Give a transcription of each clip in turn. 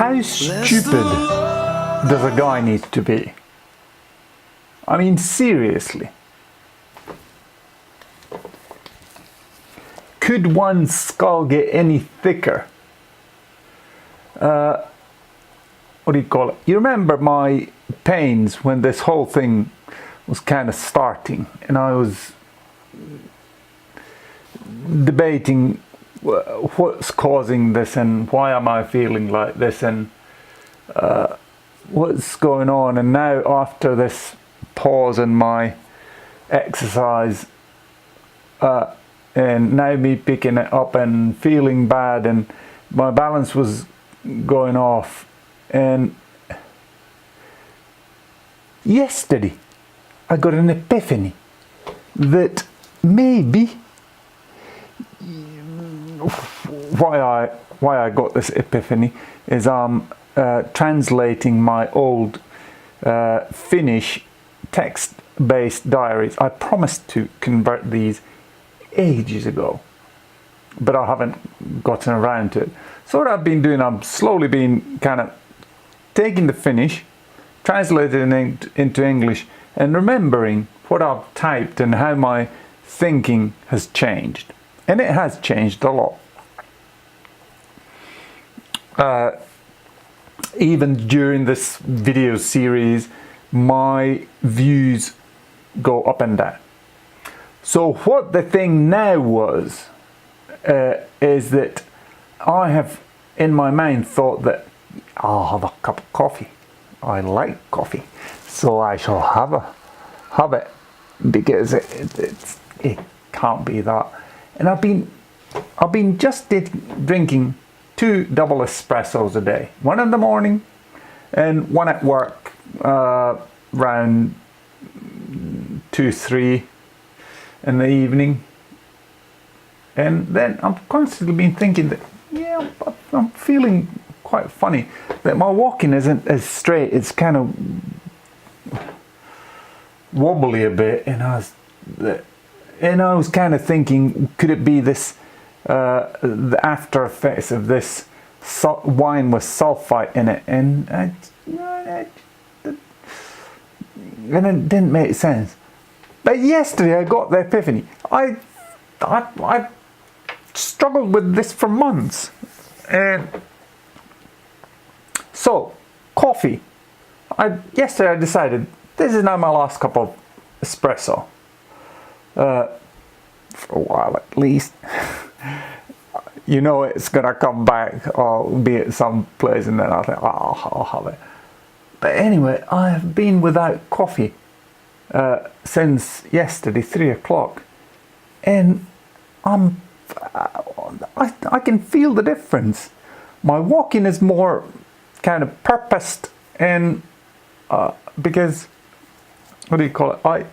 How stupid does a guy need to be? I mean, seriously. Could one's skull get any thicker? What do you call it? You remember my pains when this whole thing was kind of starting, and I was debating what's causing this and why am I feeling like this and what's going on. And now, after this pause in my exercise, and now me picking it up and feeling bad, and my balance was going off. And yesterday I got an epiphany that maybe why I got this epiphany is I'm translating my old Finnish text-based diaries. I promised to convert these ages ago, but I haven't gotten around to it. So what I've been doing, I've slowly been kind of taking the Finnish, translating it into English, and remembering what I've typed and how my thinking has changed. And it has changed a lot. Even during this video series, my views go up and down. So what the thing now was, is that I have in my mind thought that I'll have a cup of coffee. I like coffee, so I shall have it because it can't be that. And I've been just drinking 2 double espressos a day, one in the morning and one at work around 2-3 in the evening. And then I've constantly been thinking that, yeah, I'm feeling quite funny, that my walking isn't as straight, it's kind of wobbly a bit, and I was kind of thinking, could it be this the after effects of this wine with sulfite in it, and it didn't make sense. But yesterday I got the epiphany. I struggled with this for months, and so coffee. Yesterday I decided this is now my last cup of espresso, for a while at least. You know it's gonna come back. I'll be at some place, and then I think, oh, I'll have it. But anyway, I have been without coffee since yesterday, 3 o'clock, and I can feel the difference. My walking is more kind of purposed, and because, what do you call it?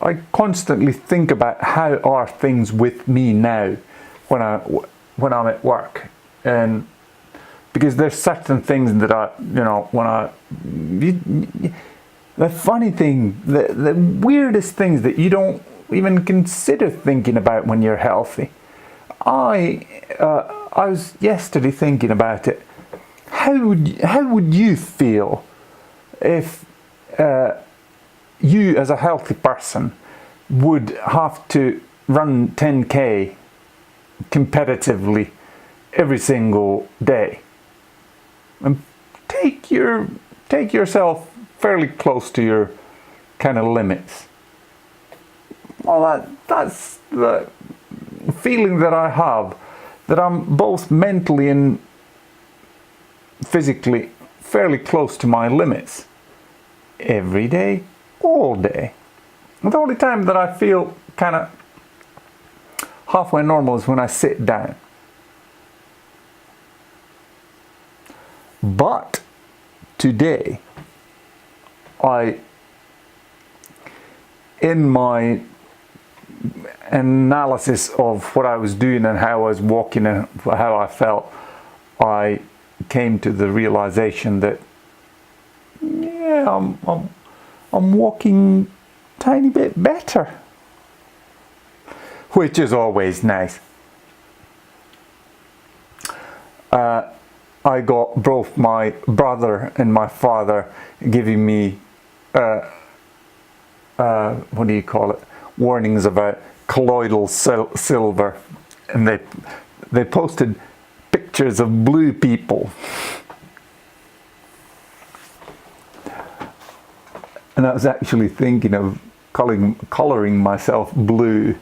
I constantly think about how are things with me now when I'm at work, and because there's certain things that the funny thing, the weirdest things that you don't even consider thinking about when you're healthy. I was yesterday thinking about it. How would you feel if you as a healthy person would have to run 10k competitively every single day and take yourself fairly close to your kind of limits? Well, that's the feeling that I have, that I'm both mentally and physically fairly close to my limits every day, all day. The only time that I feel kind of halfway normal is when I sit down. But today, in my analysis of what I was doing and how I was walking and how I felt, I came to the realization that, yeah, I'm walking a tiny bit better, which is always nice. I got both my brother and my father giving me what do you call it, warnings about colloidal silver, and they posted pictures of blue people, and I was actually thinking of coloring myself blue,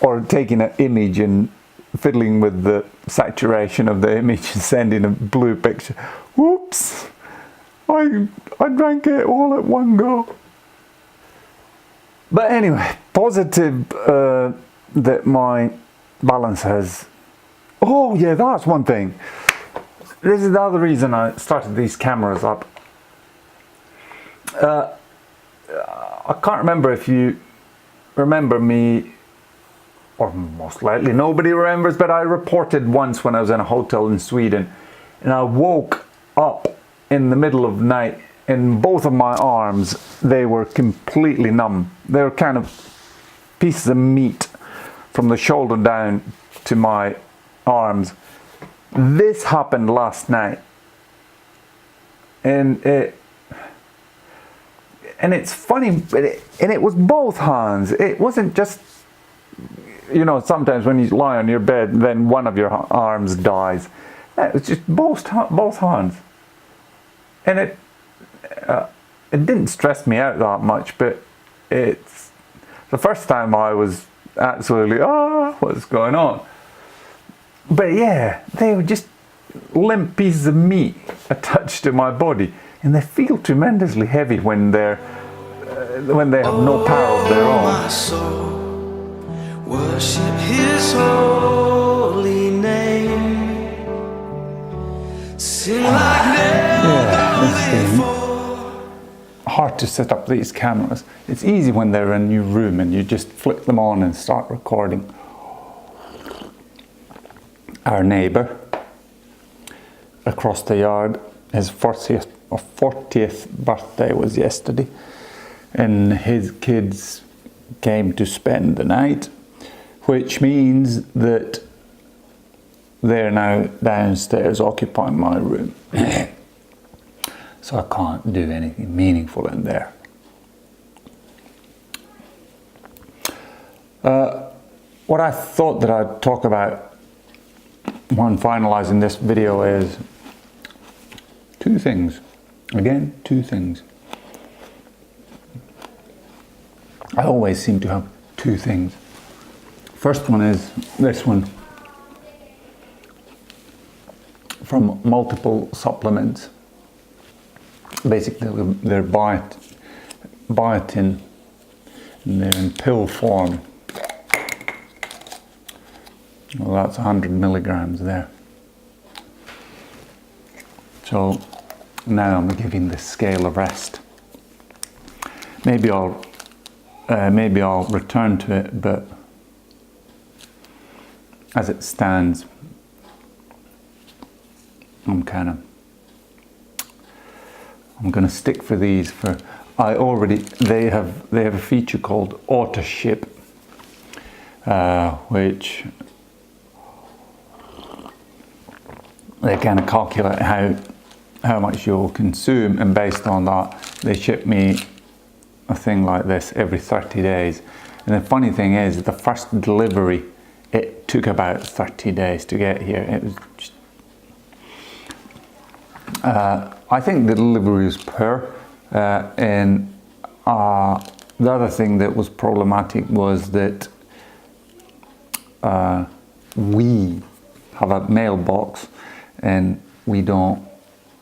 or taking an image and fiddling with the saturation of the image and sending a blue picture. Whoops! I drank it all at one go. But anyway, positive that my balance has... Oh yeah, that's one thing. This is the other reason I started these cameras up. I can't remember if you remember me, or most likely nobody remembers, but I reported once when I was in a hotel in Sweden, and I woke up in the middle of the night and both of my arms, they were completely numb. They were kind of pieces of meat from the shoulder down to my arms. This happened last night, and it's funny, and it was both hands. It wasn't just, you know, sometimes when you lie on your bed, then one of your arms dies. It was just both hands, and it didn't stress me out that much. But it's the first time I was absolutely, what's going on? But yeah, they were just limp pieces of meat attached to my body, and they feel tremendously heavy when they have no power of their own. My soul, worship His holy name. Sing like never before. Hard to set up these cameras. It's easy when they're in your room and you just flick them on and start recording. Our neighbour across the yard, his 40th birthday was yesterday, and his kids came to spend the night, which means that they're now downstairs occupying my room. So I can't do anything meaningful in there. What I thought that I'd talk about when finalizing this video is two things. Again, two things. I always seem to have two things. First one is this one. From multiple supplements. Basically, they're biotin, and they're in pill form. Well, that's 100 milligrams there. So now I'm giving the scale a rest. Maybe I'll return to it, but as it stands, I'm going to stick for these. They have a feature called auto ship, which they kind of calculate how much you'll consume, and based on that they ship me a thing like this every 30 days. And the funny thing is, the first delivery, it took about 30 days to get here. It was just, I think the delivery was poor, and the other thing that was problematic was that we have a mailbox, and we don't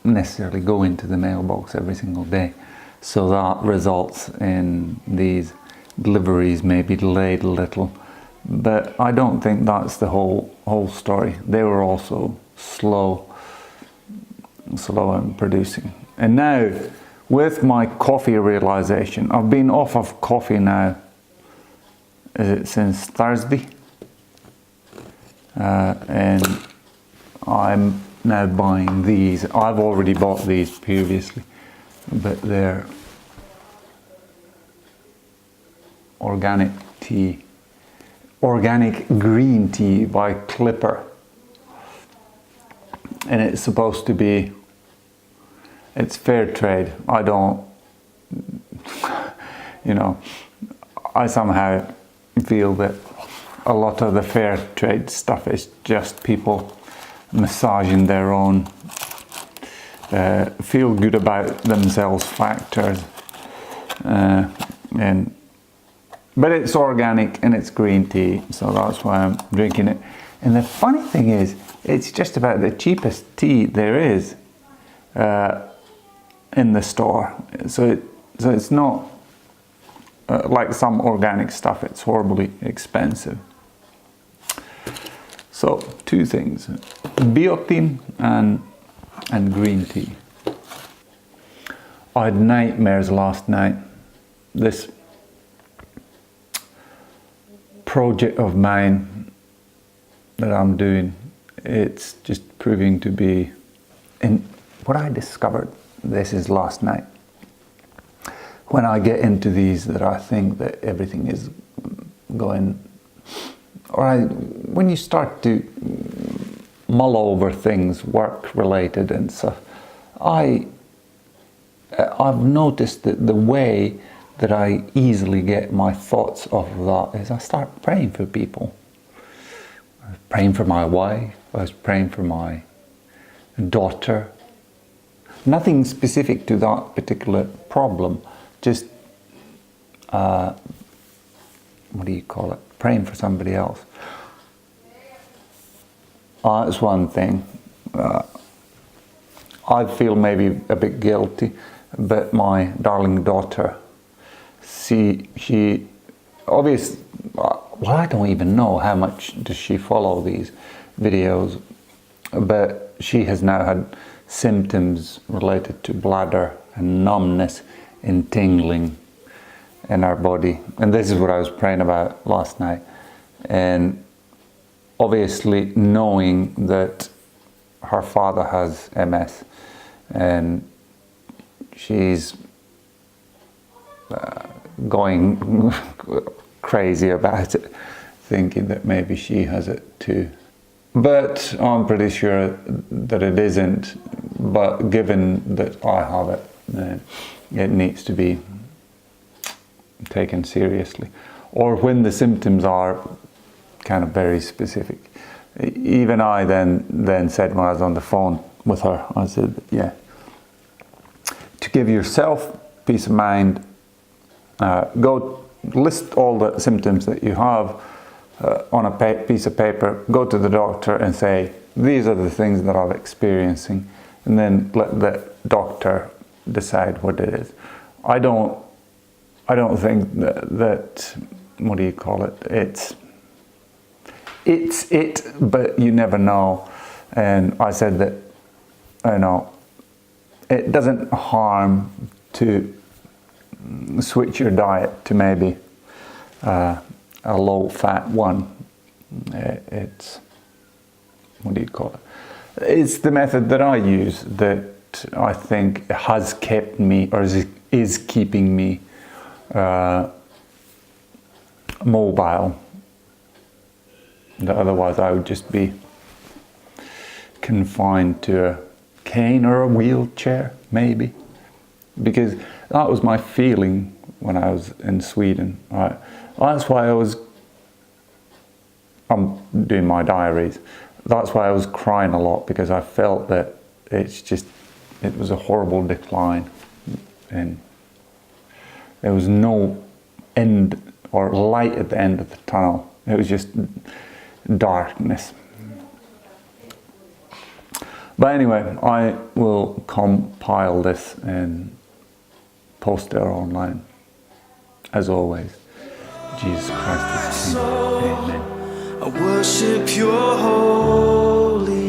necessarily go into the mailbox every single day, so that results in these deliveries may be delayed a little. But I don't think that's the whole story. They were also slow in producing. And now, with my coffee realization, I've been off of coffee now, is it since Thursday? And I'm now buying these. I've already bought these previously, but they're organic green tea by Clipper. and it's supposed to be, it's fair trade. I don't, you know, I somehow feel that a lot of the fair trade stuff is just people massaging their own feel good about themselves factors, but it's organic and it's green tea, so that's why I'm drinking it. And the funny thing is, it's just about the cheapest tea there is in the store. So it's not like some organic stuff, it's horribly expensive. So 2 things, biotin and green tea. I had nightmares last night. This project of mine that I'm doing, it's just proving to be, and what I discovered, this is last night, when I get into these that I think that everything is going, when you start to mull over things, work related and stuff, I've noticed that the way that I easily get my thoughts off of that is I start praying for people. I was praying for my wife, I was praying for my daughter. Nothing specific to that particular problem, just, what do you call it? Praying for somebody else. That's one thing. I feel maybe a bit guilty, but my darling daughter, she obviously, well, I don't even know how much does she follow these videos, but she has now had symptoms related to bladder and numbness and tingling in her body. And this is what I was praying about last night. And obviously knowing that her father has MS and she's going crazy about it, thinking that maybe she has it too. But I'm pretty sure that it isn't, but given that I have it, it needs to be taken seriously. Or when the symptoms are kind of very specific. Even I then said when I was on the phone with her, I said, yeah, to give yourself peace of mind, go list all the symptoms that you have on a piece of paper, go to the doctor and say, these are the things that I'm experiencing, and then let the doctor decide what it is. I don't think that what do you call it? It's it, but you never know. And I said that, you know, it doesn't harm to switch your diet to maybe a low-fat one. It's, what do you call it? It's the method that I use that I think has kept me, or is keeping me mobile. Otherwise I would just be confined to a cane or a wheelchair, maybe. Because that was my feeling when I was in Sweden. That's why I'm doing my diaries. That's why I was crying a lot, because I felt that it was a horrible decline. And there was no end or light at the end of the tunnel. It was just darkness. But anyway, I will compile this and post it online. As always, Jesus Christ is King. Amen. I worship your holy